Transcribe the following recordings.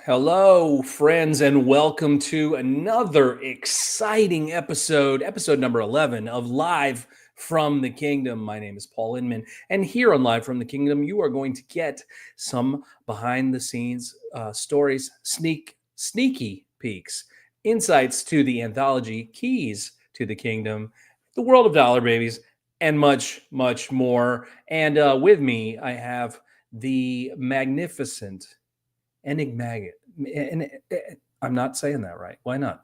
Hello, friends, and welcome to another exciting episode number 11 of Live from the Kingdom. My name is Paul Inman, and here on Live from the Kingdom, you are going to get some behind the scenes stories, sneaky peeks, insights to the anthology, keys to the kingdom, the world of dollar babies, and much more. And with me, I have the magnificent enigmatic. And I'm not saying that right. Why not?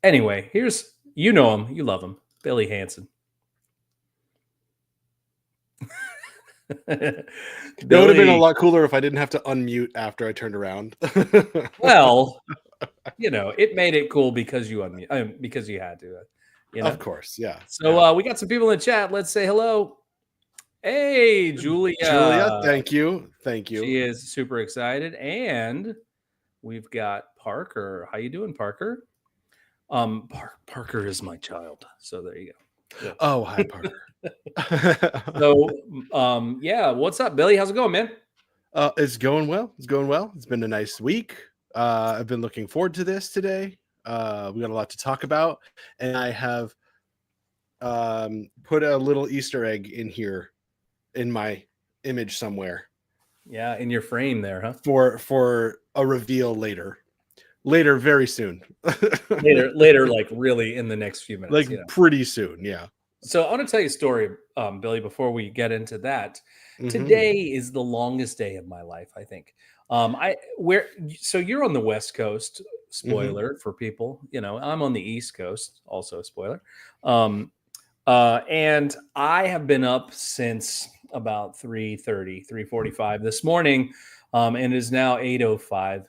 Anyway, here's you know him, you love him, Billy Hanson. It would have been a lot cooler if I didn't have to unmute after I turned around. Well, it made it cool because you unmute, because you had to. Of course, yeah. So we got some people in the chat. Let's say hello. Hey, Julia. Julia, thank you. She is super excited, and we've got Parker. How you doing, Parker? Parker is my child, so there you go. Yeah. Oh, hi, Parker. So, yeah, what's up, Billy? How's it going, man? It's going well. It's been a nice week. I've been looking forward to this today. We got a lot to talk about, and I have put a little Easter egg in here in my image somewhere. Yeah, in your frame there, huh? For a reveal later, very soon. later, like really in the next few minutes, like pretty soon, yeah. So I want to tell you a story, Billy. Before we get into that, today is the longest day of my life. I think. So you're on the West Coast. Spoiler for people, I'm on the East Coast. Also, spoiler. And I have been up since about 3:30, 3:45 this morning, and it is now 8:05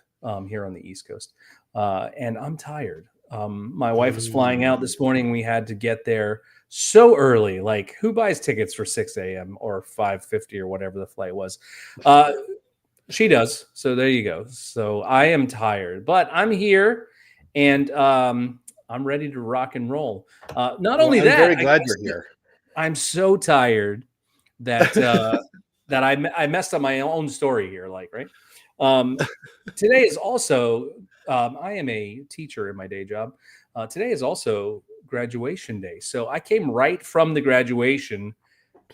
here on the East Coast, and I'm tired. My wife was flying out this morning. We had to get there so early. Like, who buys tickets for 6 a.m. or 5:50 or whatever the flight was? She does. So there you go. So I am tired, but I'm here, and I'm ready to rock and roll. Not only that, I'm very glad you're here. I'm so tired that that I messed up my own story here. Like, right? Today is also I am a teacher in my day job. Today is also graduation day, so I came right from the graduation,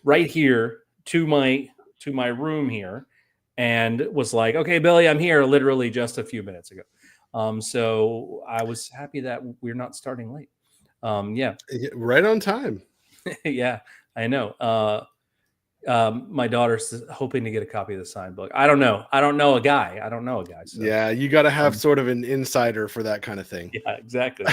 right here to my room here, and was like, "Okay, Billy, I'm here." Literally just a few minutes ago. So I was happy that we're not starting late. Yeah, right on time. Yeah, I know. My daughter's hoping to get a copy of the signed book. I don't know a guy. So. Yeah, you got to have sort of an insider for that kind of thing. Yeah, exactly.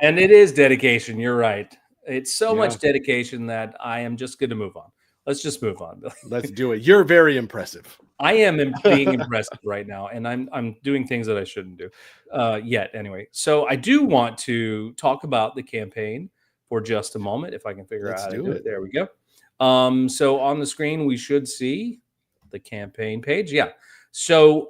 And it is dedication. You're right. It's so much dedication that I am just going to move on. Let's just move on, Billy. Let's do it. You're very impressive. I am being impressive right now, and I'm doing things that I shouldn't do yet. Anyway, so I do want to talk about the campaign for just a moment, if I can figure out how to do it. There we go. So on the screen, we should see the campaign page. Yeah. So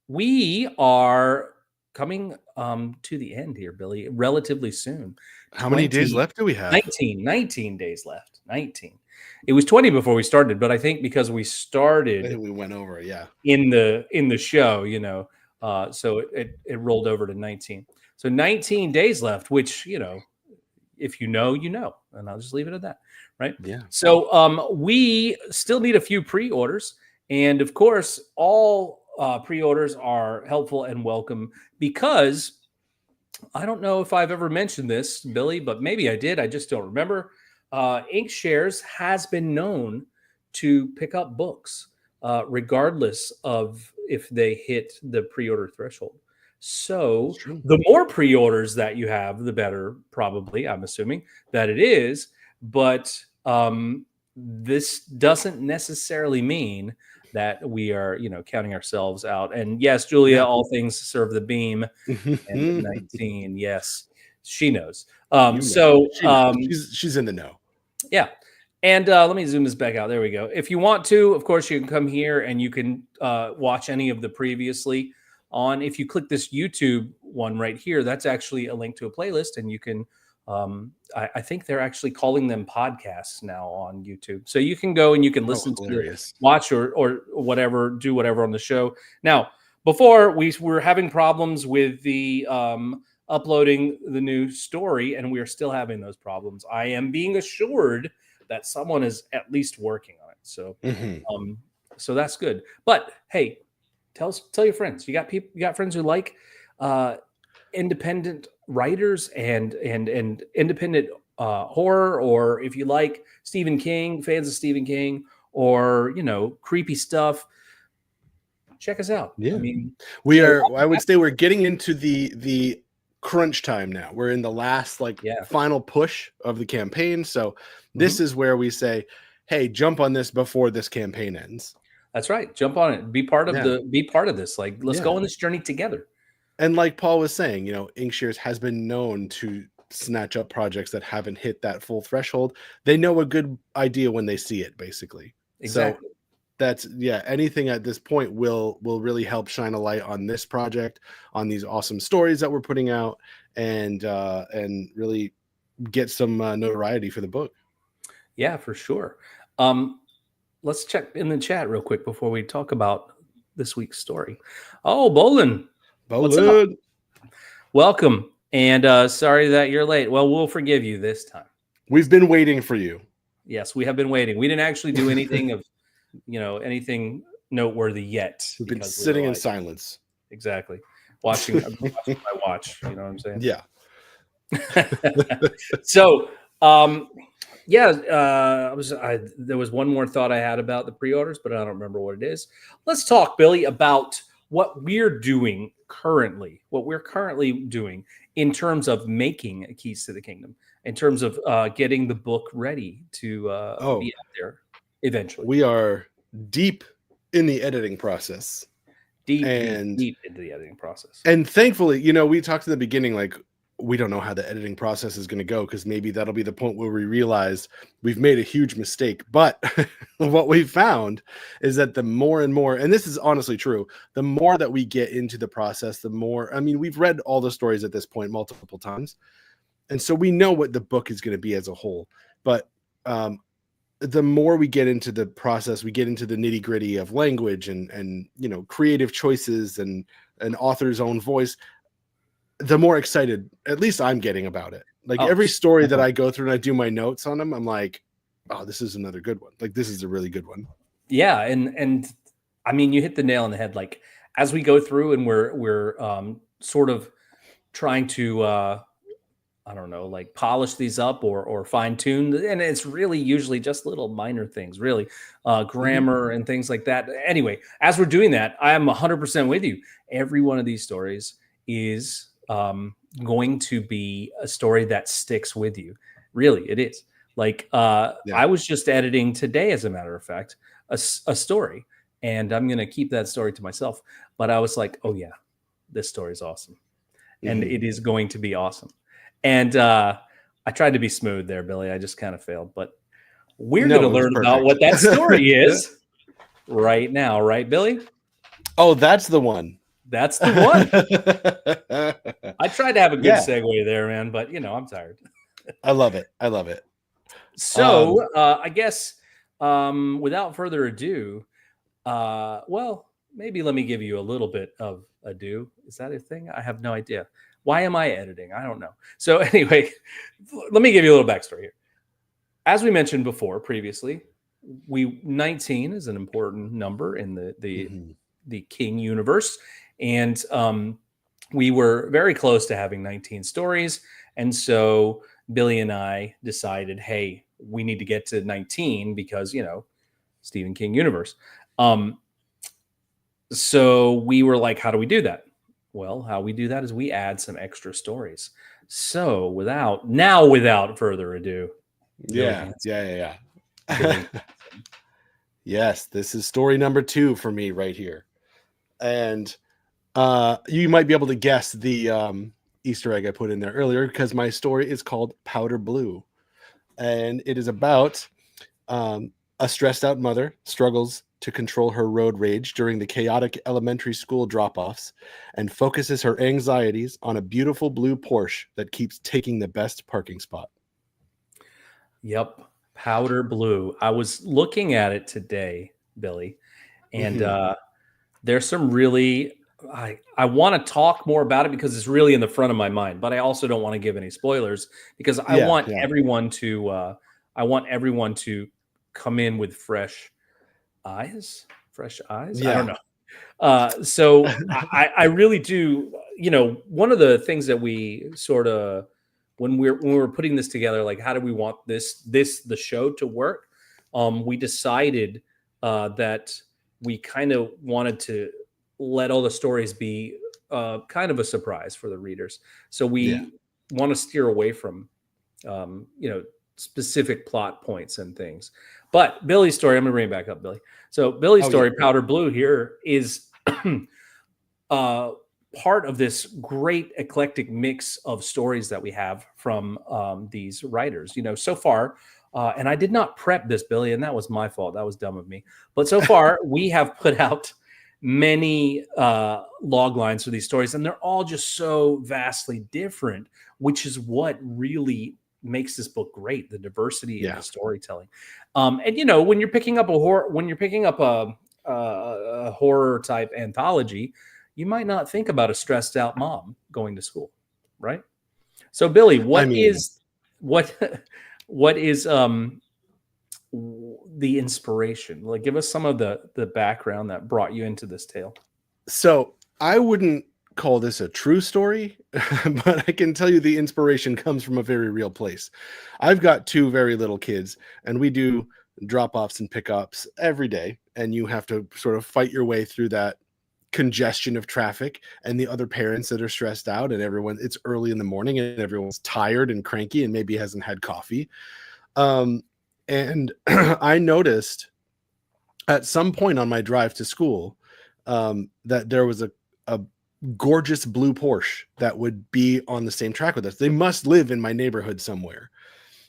we are coming to the end here, Billy, relatively soon. How many days left do we have? 19 days left. 19. It was 20 before we started, but I think because we started, we went over, yeah, in the show, so it rolled over to 19. So 19 days left, which, if you know, and I'll just leave it at that, right? Yeah. So we still need a few pre-orders, and of course, all pre-orders are helpful and welcome, because I don't know if I've ever mentioned this, Billy, but maybe I did. I just don't remember. InkShares has been known to pick up books, regardless of if they hit the pre-order threshold. So the more pre-orders that you have, the better, probably, I'm assuming that it is. But this doesn't necessarily mean that we are, counting ourselves out. And yes, Julia, all things serve the beam. And 19, yes, she knows. She's in the know. Yeah. And let me zoom this back out. There we go. If you want to, of course, you can come here and you can watch any of the previously on. If you click this YouTube one right here, that's actually a link to a playlist, and you can I think they're actually calling them podcasts now on YouTube. So you can go and you can listen to, watch, or whatever, do whatever on the show. Now, before we were having problems with the uploading the new story, and we are still having those problems. I am being assured that someone is at least working on it. So, so that's good. But hey, tell your friends. You got friends who like independent writers and independent horror, or if you like Stephen King, fans of Stephen King, or creepy stuff, check us out. Yeah, I mean, I would say we're getting into the crunch time now. We're in the last final push of the campaign, so this is where we say, hey, jump on this before this campaign ends. That's right. Jump on it. Be part of this. Like, let's go on this journey together. And like Paul was saying, Inkshares has been known to snatch up projects that haven't hit that full threshold. They know a good idea when they see it, basically. Exactly. So that's anything at this point will really help shine a light on this project, on these awesome stories that we're putting out, and really get some notoriety for the book. Yeah, for sure. Let's check in the chat real quick before we talk about this week's story. Oh, Bolin. What's up? Welcome. And sorry that you're late. Well, we'll forgive you this time. We've been waiting for you. Yes, we have been waiting. We didn't actually do anything of, anything noteworthy yet. We've been sitting in silence. Exactly. Watching my watch. You know what I'm saying? Yeah. So, there was one more thought I had about the pre-orders, but I don't remember what it is. Let's talk, Billy, about what we're doing currently, in terms of making Keys to the Kingdom, in terms of getting the book ready to be out there eventually. We are deep in the editing process. Deep into the editing process. And thankfully, we talked in the beginning, like, we don't know how the editing process is going to go, because maybe that'll be the point where we realize we've made a huge mistake. But what we've found is that the more and more, and this is honestly true, the more that we get into the process, the more, we've read all the stories at this point multiple times. And so we know what the book is going to be as a whole. But the more we get into the process, we get into the nitty gritty of language and creative choices and an author's own voice, the more excited, at least I'm getting about it. Like every story that I go through and I do my notes on them, I'm like, oh, this is another good one. Like, this is a really good one. Yeah. And I mean, you hit the nail on the head. Like, as we go through and we're sort of trying to, polish these up or fine tune. And it's really usually just little minor things, really, grammar and things like that. Anyway, as we're doing that, I am 100% with you. Every one of these stories is going to be a story that sticks with you. Really, it is. Like, I was just editing today, as a matter of fact, a story, and I'm going to keep that story to myself. But I was like, oh yeah, this story is awesome. And it is going to be awesome. And I tried to be smooth there, Billy. I just kind of failed. But we're going to learn about what that story is right now. Right, Billy? Oh, that's the one. That's the one. I tried to have a good segue there, man, but I'm tired. I love it. So I guess without further ado, maybe let me give you a little bit of ado. Is that a thing? I have no idea. Why am I editing? I don't know. So anyway, let me give you a little backstory here. As we mentioned before, previously, 19 is an important number in the King universe. And we were very close to having 19 stories. And so Billy and I decided, hey, we need to get to 19 because, Stephen King universe. So we were like, how do we do that? Well, how we do that is we add some extra stories. So without further ado. Yeah. Yes, this is story number 2 for me right here. And you might be able to guess the Easter egg I put in there earlier, because my story is called Powder Blue. And it is about a stressed out mother struggles to control her road rage during the chaotic elementary school drop-offs and focuses her anxieties on a beautiful blue Porsche that keeps taking the best parking spot. Yep. Powder blue. I was looking at it today, Billy, and there's some really I want to talk more about it because it's really in the front of my mind, but I also don't want to give any spoilers because I want everyone to come in with fresh eyes. I don't know. So I really do. You know, one of the things that we sort of when we were putting this together, like how do we want the show to work? We decided that we kind of wanted to let all the stories be kind of a surprise for the readers. So we want to steer away from specific plot points and things. But Billy's story, I'm going to bring it back up, Billy. So Billy's story, Powder Blue, here is part of this great eclectic mix of stories that we have from these writers. You know, so far, and I did not prep this, Billy, and that was my fault. That was dumb of me. But so far, we have put out many log lines for these stories, and they're all just so vastly different, which is what really makes this book great, the diversity in the storytelling. And you know, when you're picking up a horror type anthology, you might not think about a stressed out mom going to school, right? So Billy, what is the inspiration? Like, give us some of the background that brought you into this tale. So I wouldn't call this a true story, but I can tell you the inspiration comes from a very real place. I've got two very little kids, and we do drop-offs and pickups every day, and you have to sort of fight your way through that congestion of traffic and the other parents that are stressed out, and it's early in the morning and everyone's tired and cranky and maybe hasn't had coffee. And I noticed at some point on my drive to school that there was a gorgeous blue Porsche that would be on the same track with us. They must live in my neighborhood somewhere.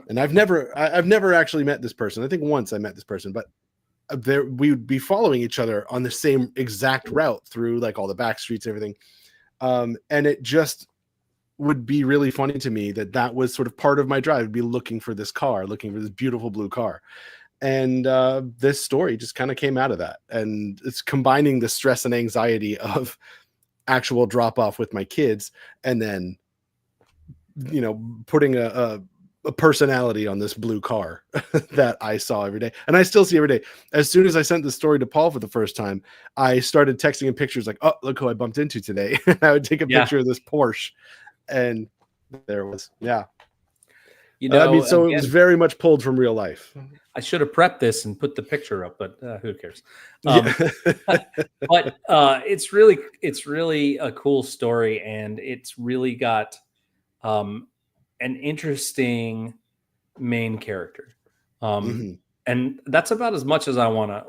And I've never actually met this person. I think once I met this person, but we would be following each other on the same exact route through like all the back streets and everything. And it just would be really funny to me that was sort of part of my drive. I'd be looking for this beautiful blue car. And this story just kind of came out of that. And it's combining the stress and anxiety of actual drop off with my kids, and then, you know, putting a personality on this blue car that I saw every day, and I still see every day. As soon as I sent the story to Paul for the first time, I started texting him pictures like, "Oh, look who I bumped into today." I would take a picture of this Porsche, and there it was. Yeah. You know, I mean, so again, it was very much pulled from real life. I should have prepped this and put the picture up, but who cares? But it's really a cool story, and it's really got an interesting main character, and that's about as much as I want to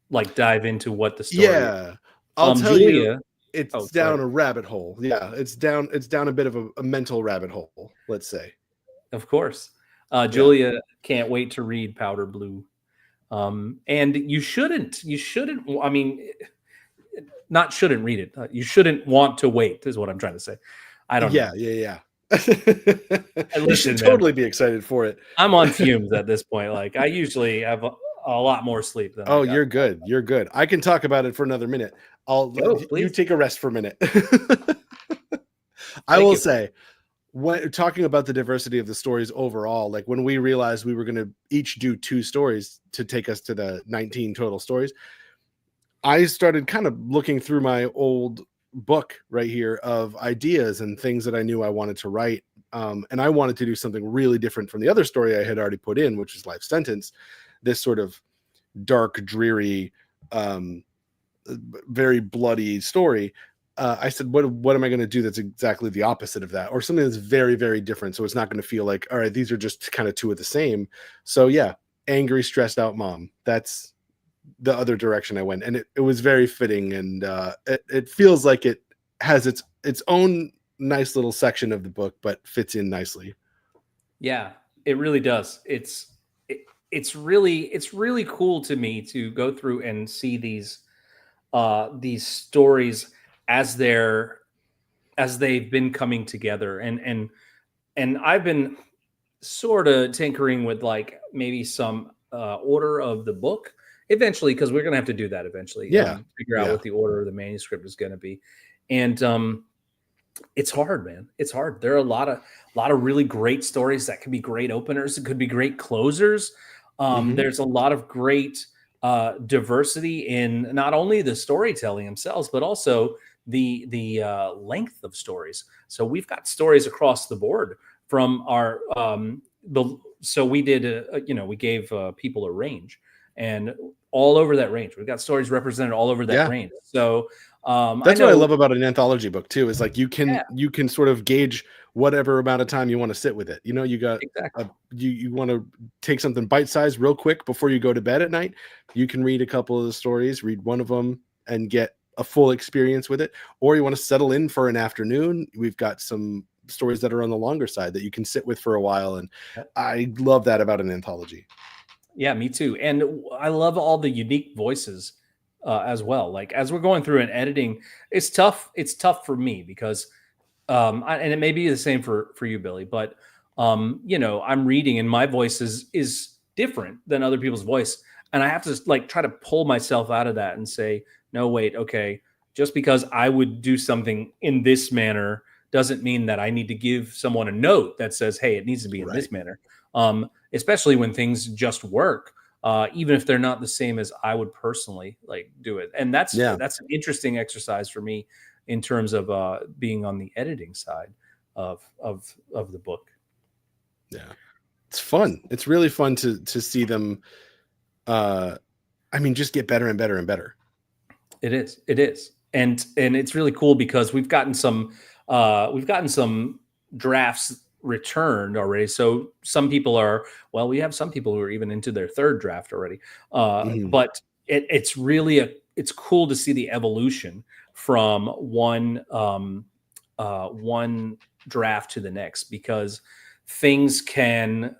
like dive into what the story. Yeah, I'll tell Julia, you, it's down a rabbit hole. Yeah, it's down a bit of a mental rabbit hole, let's say. Of course. Julia can't wait to read Powder Blue. And you shouldn't, I mean, not shouldn't read it. You shouldn't want to wait is what I'm trying to say. I don't know. Yeah. You should totally be excited for it. I'm on fumes at this point. Like I usually have a lot more sleep than you're good. You're good. I can talk about it for another minute. You take a rest for a minute. I will say, when talking about the diversity of the stories overall, like when we realized we were going to each do 2 stories to take us to the 19 total stories, I started kind of looking through my old book right here of ideas and things that I knew I wanted to write. And I wanted to do something really different from the other story I had already put in, which is Life Sentence, this sort of dark, dreary, very bloody story. I said, what am I going to do that's exactly the opposite of that? Or something that's very, very different. So it's not going to feel like, all right, these are just kind of 2 of the same. So yeah, angry, stressed out mom. That's the other direction I went. And it was very fitting. And it feels like it has its own nice little section of the book, but fits in nicely. Yeah, it really does. it's really cool to me to go through and see these stories as they've been coming together, and I've been sort of tinkering with like maybe some order of the book eventually, because we're gonna have to do that eventually. Yeah. Figure out Yeah. what the order of the manuscript is going to be, and it's hard, man. It's hard. There are a lot of really great stories that could be great openers. It could be great closers. Hmm. There's a lot of great diversity in not only the storytelling themselves, but also the length of stories. So we've got stories across the board from our the. So we did, we gave people a range, and all over that range, we've got stories represented all over that Yeah. range. So I That's what I know, love about an anthology book too, is like yeah, you can sort of gauge whatever amount of time you want to sit with it. You know, you got exactly. you want to take something bite-sized real quick before you go to bed at night. You can read a couple of the stories, read one of them and get a full experience with it. Or you want to settle in for an afternoon. We've got some stories that are on the longer side that you can sit with for a while. And I love that about an anthology. Yeah, me too. And I love all the unique voices as well. Like as we're going through and editing, it's tough. It's tough for me because, and it may be the same for you, Billy. But I'm reading, and my voice is different than other people's voice, and I have to like try to pull myself out of that and say, no, wait, okay, just because I would do something in this manner doesn't mean that I need to give someone a note that says, hey, it needs to be in Right. this manner. Especially when things just work, even if they're not the same as I would personally like do it. And Yeah. that's an interesting exercise for me in terms of being on the editing side of the book. Yeah. It's fun. It's really fun to see them I mean, just get better and better and better. It is, and it's really cool because we've gotten some drafts returned already. So some people are, well, we have some people who are even into their third draft already. Mhm. But it's cool to see the evolution from one draft to the next, because things can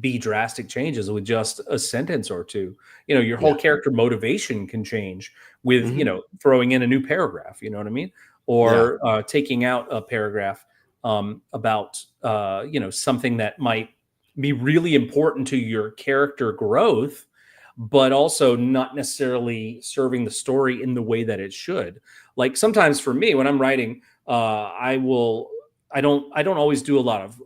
be drastic changes with just a sentence or two. Your Yeah. whole character motivation can change with Mhm. throwing in a new paragraph. You know what I mean? Yeah. Or taking out a paragraph about something that might be really important to your character growth, but also not necessarily serving the story in the way that it should. Like sometimes for me, when I'm writing, I don't always do a lot of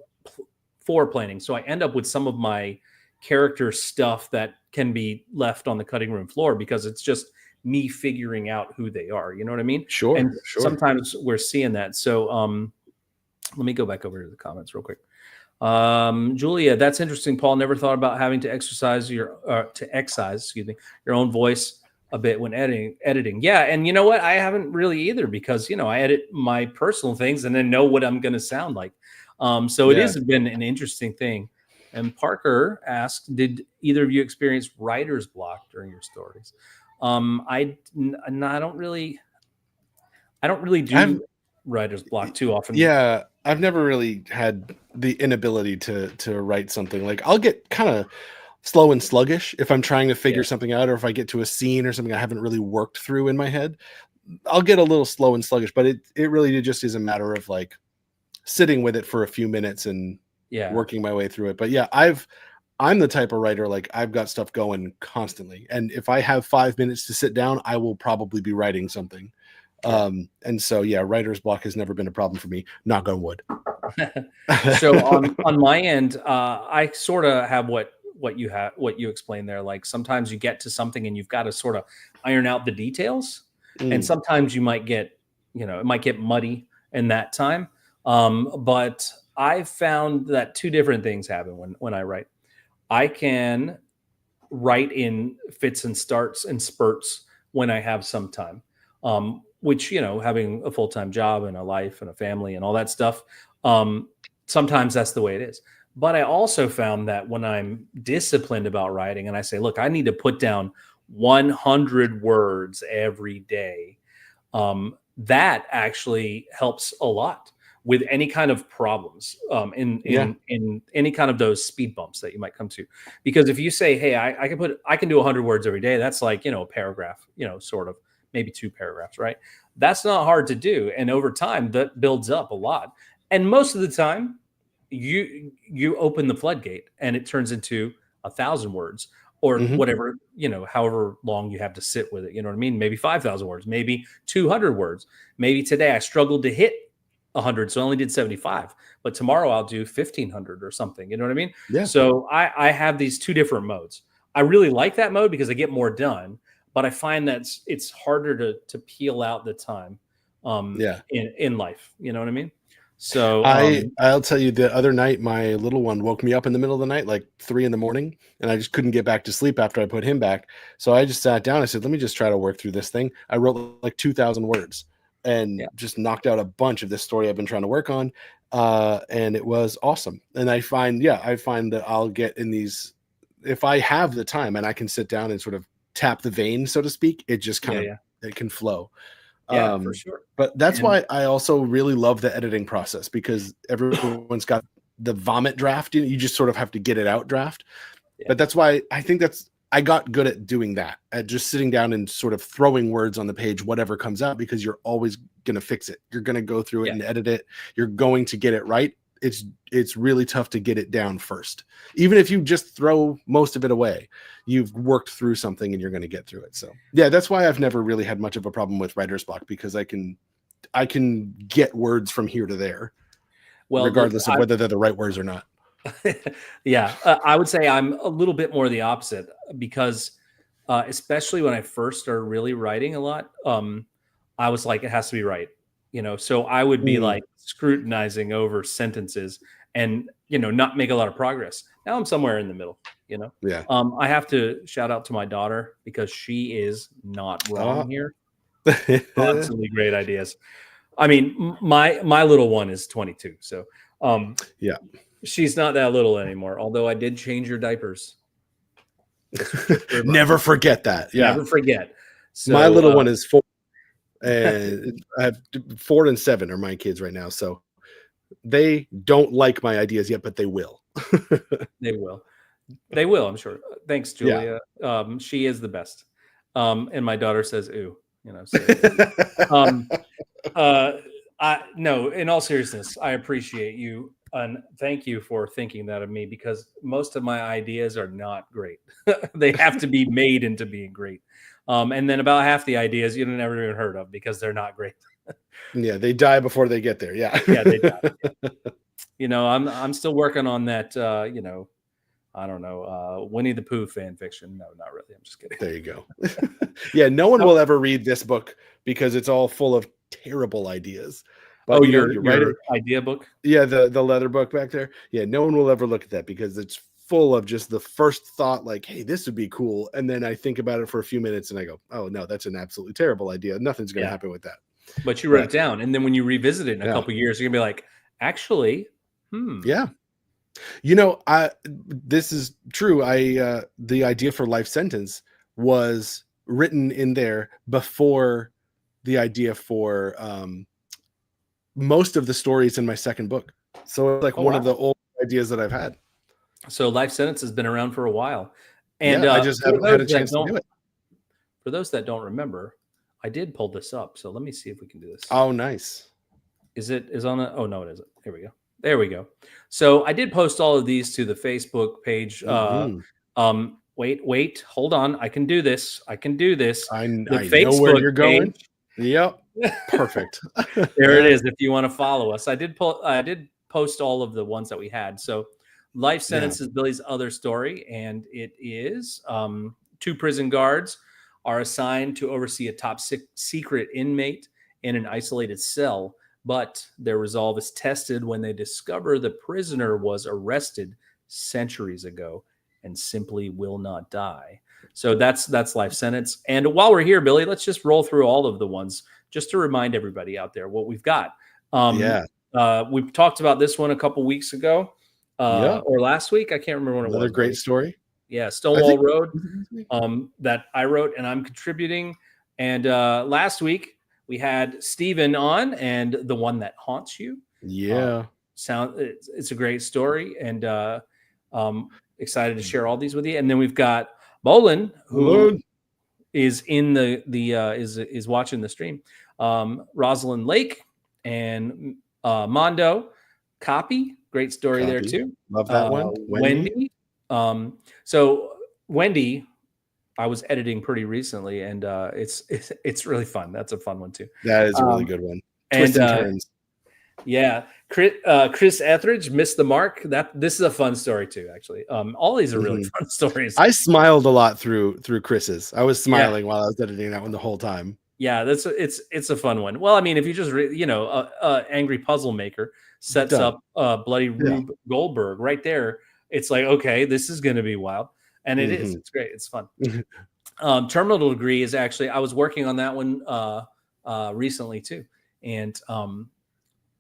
planning, so I end up with some of my character stuff that can be left on the cutting room floor because it's just me figuring out who they are. You know what I mean? And Sure. Sure. sometimes we're seeing that. So let me go back over to the comments real quick. Julia, that's interesting. Paul never thought about having to excise, excuse me, your own voice a bit when editing. Yeah, and you know what? I haven't really either, because I edit my personal things and then know what I'm going to sound like. So it Yeah. has been an interesting thing. And Parker asked, "Did either of you experience writer's block during your stories?" I don't really I've do writer's block too often. yeah, I've never really had the inability to write something. Like I'll get kind of slow and sluggish if I'm trying to Yeah, figure something out, or if I get to a scene or something I haven't really worked through in my head. I'll get a little slow and sluggish, but it really just is a matter of like sitting with it for a few minutes and yeah, working my way through it. But yeah, I'm the type of writer, like I've got stuff going constantly. And if I have 5 minutes to sit down, I will probably be writing something. sure. And so yeah, writer's block has never been a problem for me. Knock on wood. So on my end, I sort of have what you explained there. Like sometimes you get to something and you've got to sort of iron out the details, and Mm, sometimes you might get, it might get muddy in that time. But I've found that two different things happen when I write. I can write in fits and starts and spurts when I have some time. Which, having a full time job and a life and a family and all that stuff, um, sometimes that's the way it is. But I also found that when I'm disciplined about writing and I say, look, I need to put down 100 words every day, that actually helps a lot with any kind of problems in any kind of those speed bumps that you might come to. Because if you say, hey, I can do 100 words every day, that's like, a paragraph, sort of, maybe 2 paragraphs, right? That's not hard to do. And over time, that builds up a lot. And most of the time, you open the floodgate and it turns into 1,000 words or whatever, however long you have to sit with it. You know what I mean? Maybe 5,000 words, maybe 200 words. Maybe today I struggled to hit 100, so I only did 75. But tomorrow I'll do 1,500 or something. You know what I mean? Yeah. So I have these 2 different modes. I really like that mode because I get more done, but I find that it's harder to peel out the time in life. You know what I mean? So I'll tell you, the other night, my little one woke me up in the middle of the night, like 3 a.m, and I just couldn't get back to sleep after I put him back. So I just sat down. I said, let me just try to work through this thing. I wrote like 2,000 words and just knocked out a bunch of this story I've been trying to work on. And it was awesome. And I find that I'll get in these, if I have the time and I can sit down and sort of tap the vein, so to speak, it just kind of, it can flow. Yeah, for sure. But that's why I also really love the editing process, because everyone's got the vomit draft. You just sort of have to get it out draft. Yeah. But that's why I think I got good at doing that, at just sitting down and sort of throwing words on the page, whatever comes out, because you're always going to fix it. You're going to go through it and edit it. You're going to get it right. It's really tough to get it down first. Even if you just throw most of it away, you've worked through something and you're going to get through it. So yeah, that's why I've never really had much of a problem with writer's block, because I can get words from here to there, regardless of whether they're the right words or not. I would say I'm a little bit more the opposite, because especially when I first started really writing a lot, I was like, it has to be right. So I would be like scrutinizing over sentences and, not make a lot of progress. Now I'm somewhere in the middle, Yeah. I have to shout out to my daughter, because she is not wrong here. Absolutely great ideas. I mean, my little one is 22. So, she's not that little anymore. Although I did change her diapers. Never forget that. Yeah. Never forget. So, my little one is 4. And I have 4 and 7 are my kids right now. So they don't like my ideas yet, but they will. They will, I'm sure. Thanks, Julia. Yeah. She is the best. And my daughter says, ooh, no, in all seriousness, I appreciate you. And thank you for thinking that of me, because most of my ideas are not great. They have to be made into being great. And then about half the ideas you never even heard of, because they're not great. Yeah, they die before they get there. Yeah. Yeah, they die. Yeah. I'm still working on that, I don't know, Winnie the Pooh fan fiction. No, not really. I'm just kidding. There you go. Yeah, no one will ever read this book because it's all full of terrible ideas. But your idea book? Yeah, the leather book back there. Yeah, no one will ever look at that, because it's full of just the first thought, like, hey, this would be cool. And then I think about it for a few minutes and I go, oh no, that's an absolutely terrible idea. Nothing's going to happen with that. But you wrote it down. And then when you revisit it in a couple of years, you're gonna be like, actually, Yeah. This is true. The idea for Life Sentence was written in there before the idea for most of the stories in my second book. So it's like one of the old ideas that I've had. So Life Sentence has been around for a while. And I just haven't had a chance to do it. For those that don't remember, I did pull this up. So let me see if we can do this. Oh, nice. Is on a, oh no, it isn't. There we go. So I did post all of these to the Facebook page. Wait, hold on. I can do this. I know where you're going. Yep. Perfect. There it is. If you want to follow us, I did post all of the ones that we had. So Life Sentence is Billy's other story, and it is 2 prison guards are assigned to oversee a top secret inmate in an isolated cell, but their resolve is tested when they discover the prisoner was arrested centuries ago and simply will not die. So that's Life Sentence. And while we're here, Billy, let's just roll through all of the ones just to remind everybody out there what we've got. We talked about this one a couple weeks ago. Or last week. I can't remember when it was. Another great story. Yeah, Stonewall Road, that I wrote and I'm contributing. And last week we had Steven on, and The One That Haunts You. Yeah. It's a great story, and excited to share all these with you. And then we've got Bolin, who is in the is watching the stream. Rosalind Lake and Mondo Copy, great story there too. Love that one. Wendy. So Wendy, I was editing pretty recently, and it's really fun. That's a fun one too. That is a really good one. Twists and turns. Yeah, Chris Etheridge missed the mark. This is a fun story too, actually. All these are really fun stories. I smiled a lot through Chris's. I was smiling while I was editing that one the whole time. Yeah, it's a fun one. Well, I mean, if you just angry puzzle maker sets up Bloody Rube Goldberg right there, it's like, okay, this is going to be wild, and it is. It's great. It's fun. Terminal Degree is actually, I was working on that one recently too, and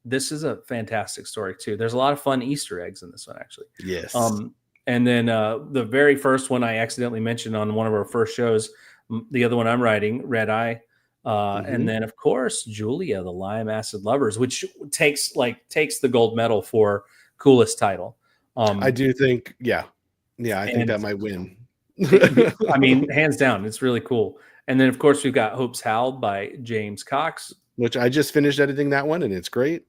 this is a fantastic story too. There's a lot of fun Easter eggs in this one, actually. Yes. And then the very first one I accidentally mentioned on one of our first shows, the other one I'm writing, Red Eye. And then, of course, Julia, the Lime Acid Lovers, which takes the gold medal for coolest title. I do think, I think that might win. I mean, hands down, it's really cool. And then, of course, we've got Hope's Howl by James Cox, which I just finished editing that one, and it's great.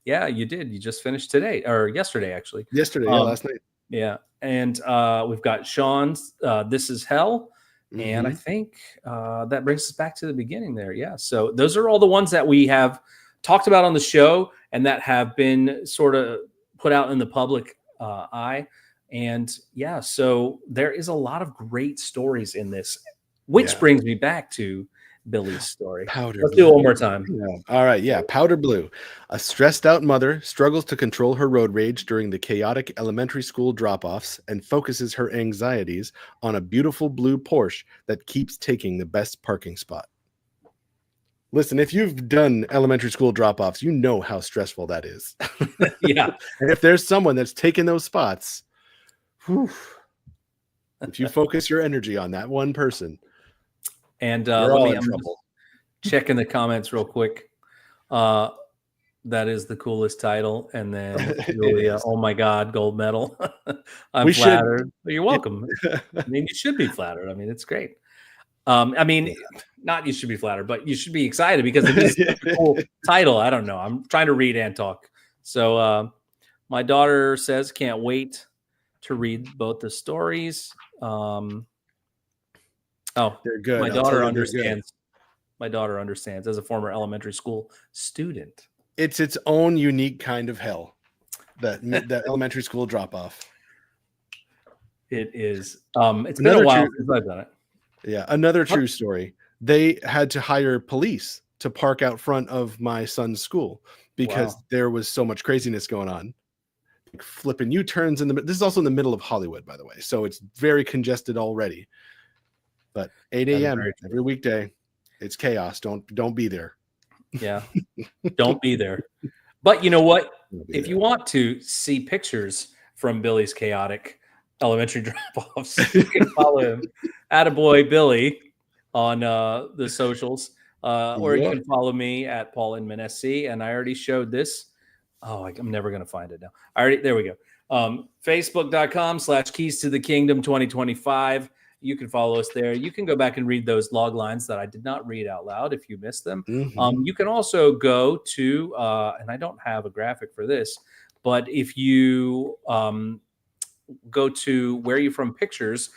Yeah, you did. You just finished today or yesterday, actually. Yesterday, last night. Yeah, and we've got Sean's This Is Hell. And I think that brings us back to the beginning there. Yeah. So those are all the ones that we have talked about on the show and that have been sort of put out in the public eye. And yeah, so there is a lot of great stories in this, which brings me back to Billy's story. Let's do it one more time. Yeah. All right. Yeah. Powder Blue. A stressed out mother struggles to control her road rage during the chaotic elementary school drop-offs and focuses her anxieties on a beautiful blue Porsche that keeps taking the best parking spot. Listen, if you've done elementary school drop-offs, you know how stressful that is. Yeah. And if there's someone that's taking those spots, if you focus your energy on that one person, and I'm checking the comments real quick. That is the coolest title. And then Julia, oh my God, gold medal. I'm flattered. You're welcome. I mean, you should be flattered. I mean, it's great. I mean, not you should be flattered, but you should be excited because it is a cool title. I don't know. I'm trying to read and talk. So my daughter says, can't wait to read both the stories. Oh, they're good. My daughter understands. My daughter understands as a former elementary school student. It's its own unique kind of hell, that elementary school drop off. It is. It's been a while since I've done it. Yeah, another true story. They had to hire police to park out front of my son's school because there was so much craziness going on. Like flipping U-turns this is also in the middle of Hollywood, by the way, so it's very congested already. But 8 a.m. every weekday, it's chaos. Don't be there. Yeah, don't be there. But you know what? If you want to see pictures from Billy's chaotic elementary drop-offs, you can follow him, Attaboy Billy, on the socials, or you can follow me at Paul Inman SC. And I already showed this. Oh, I'm never going to find it now. There we go. Facebook.com/Keys to the Kingdom 2025. You can follow us there. You can go back and read those log lines that I did not read out loud if you missed them. You can also go to, and I don't have a graphic for this, but if you go to Where You From Pictures,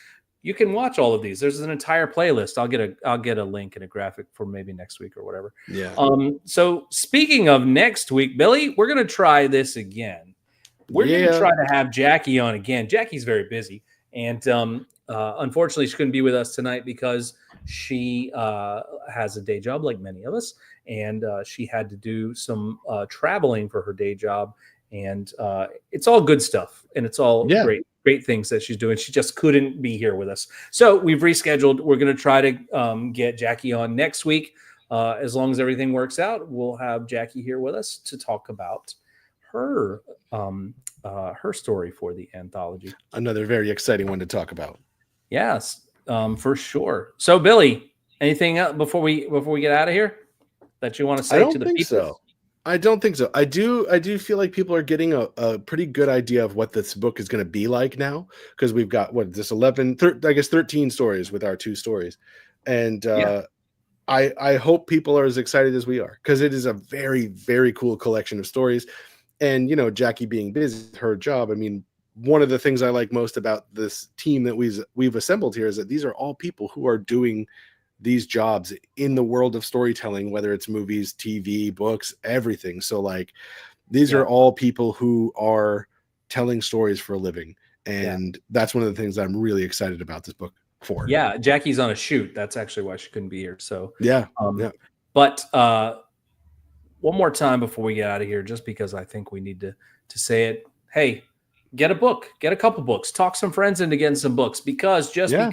you can watch all of these. There's an entire playlist. I'll get a link and a graphic for maybe next week or whatever. Yeah. So speaking of next week, Billy, we're going to try this again. We're going to try to have Jackie on again. Jackie's very busy. And unfortunately, she couldn't be with us tonight because she has a day job like many of us. And she had to do some traveling for her day job. And it's all good stuff. And it's all great things that she's doing. She just couldn't be here with us. So we've rescheduled. We're going to try to get Jackie on next week. As long as everything works out, we'll have Jackie here with us to talk about her story for the anthology. Another very exciting one to talk about. Yes, for sure. So, Billy, anything else before we get out of here that you want to say to the people? So. I don't think so. I do feel like people are getting a pretty good idea of what this book is going to be like now, because we've got what this 13 stories with our 2 stories, and Yeah. I hope people are as excited as we are, because it is a very, very cool collection of stories. And Jackie being busy with her job, I mean, one of the things I like most about this team that we've assembled here is that these are all people who are doing these jobs in the world of storytelling, whether it's movies, TV, books, everything. So like, these Yeah. are all people who are telling stories for a living, Yeah. and that's one of the things that I'm really excited about this book for. Yeah. Jackie's on a shoot. That's actually why she couldn't be here. So, Yeah, um, yeah, but one more time before we get out of here, just because I think we need to say it. Hey, get a book, get a couple books, talk some friends into getting some books, because yeah,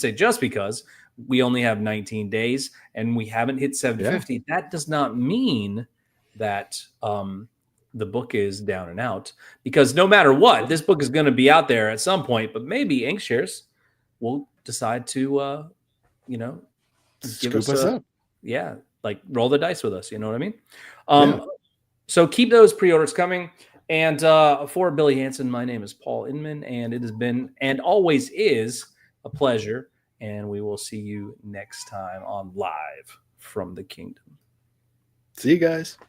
just because we only have 19 days and we haven't hit yeah. 750, that does not mean that the book is down and out, because no matter what, this book is going to be out there at some point. But maybe Inkshares will decide to you know give Scoop us us a, up. yeah, like roll the dice with us. You know what I mean? Yeah. So keep those pre-orders coming. And for Billy Hanson, my name is Paul Inman, and it has been and always is a pleasure. And we will see you next time on Live from the Kingdom. See you guys.